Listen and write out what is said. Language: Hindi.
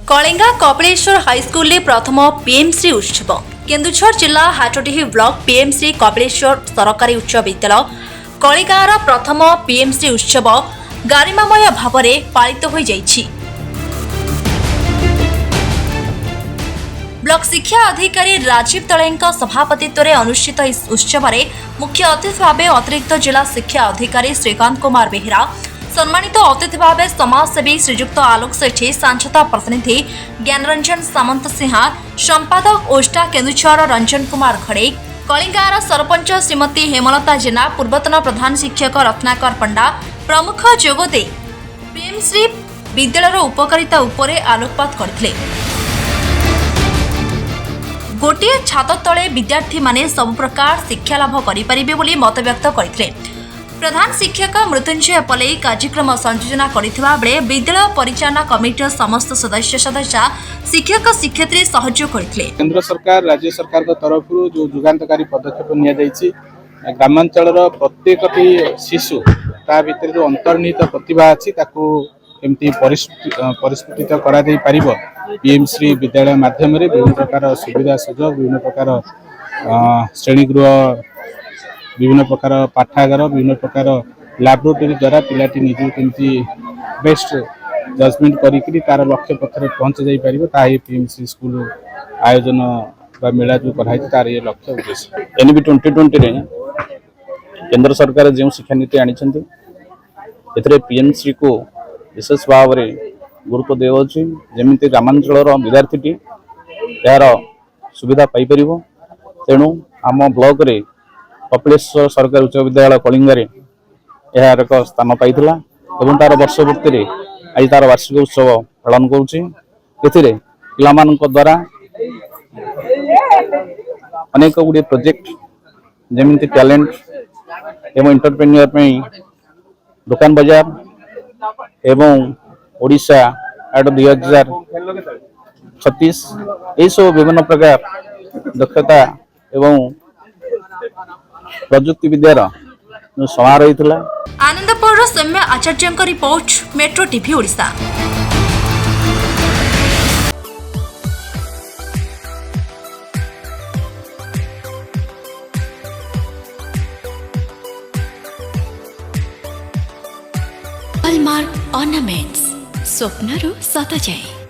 कलिंगा कपिलेश्वर हाईस्कूल प्रथम पीएमश्री उत्सव केन्दुझर जिला हाटडीही ब्लॉक पीएमश्री कपिलेश्वर सरकारी उच्च विद्यालय कलिंगार प्रथम पीएमश्री उत्सव गरिमामय भाव में पालित हो जाइछि। ब्लॉक शिक्षा अधिकारी राजीव तळेंका सभापतित्व में अनुष्ठित इस उत्सव में मुख्य अतिथि भाव अतिरिक्त जिला शिक्षा अधिकारी श्रीकांत कुमार बेहेरा, सम्मानित अतिथि भाव समाजसेवी श्रीजुक्त आलोक सेठी, सांसद प्रतिनिधि ज्ञानरंजन सामंत सिंह, संपादक ओष्टा केन्दुझर रंजन कुमार घड़े, कलिंगार सरपंच श्रीमती हेमलता जेना, पूर्वतन प्रधान शिक्षक रत्नाकर पंडा प्रमुख जोगदे पीएमश्री विद्यालयर उपकारिता उपरे आलोकपात करथिले। गोटे छात तले विद्यार्थी माने सब प्रकार शिक्षा लाभ करिपारिबे बोली मत व्यक्त करथिले। प्रधान शिक्षक मृत्युंजय पलई कार्यक्रम संयोजना करथिबा बेले विद्यालय परिचालना कमिटीर समस्त सदस्य शिक्षक शिक्षयित्री सहयोग करथिले। केंद्र सरकार राज्य सरकार तरफ जो जुगान्तकारी पदक्षेप निया जायछि ग्रामांचलर प्रत्येकटी शिशु ता भितर जो अंतर्निहित प्रतिभा अछि ताकू केमती परिस्फुटित करा दे पारिबो पीएमश्री विद्यालय माध्यम रे विभिन्न प्रकार सुविधा सुजोग विभिन्न प्रकार श्रेणीगृह विभिन्न प्रकार पाठागार विभिन्न प्रकार लैबोरेटरी द्वारा पिलाटी निजी केमती बेस्ट जजमेंट करी तार लक्ष्य पथरे पहुंच जाई पारिबो ता ए पीएमसी स्कूल आयोजन बा मेला जो कराई तार ये लक्ष्य उद्देश्य एनबी 2020 रे केंद्र सरकार जो शिक्षा नीति आनी एथरे पीएमसी को विशेष भाव में गुरुत्व दिया जमी ग्रामांचल विद्यार्थी यार सुविधा पाई परिबो। तेणु आम ब्लॉक रे कपिलेश्वर सरकारी उच्च विद्यालय कलिंगार यार एक स्थान पाई और तार वर्षपूर्ति आज तार वार्षिक उत्सव पालन करुच्चे द्वारा अनेक गुड़े प्रोजेक्ट जमी टैलेंट एवं एंटरप्रेन्योर दुकान बाजार एवं ओडिशा आड 2036 यही सब विभिन्न प्रकार दक्षता एवं प्रजुक्ति विद्यार समारोह होता। Anandpur Saumya Acharya report Metro TV Odisha. Hallmark ornaments स्वप्नरू सत जाए।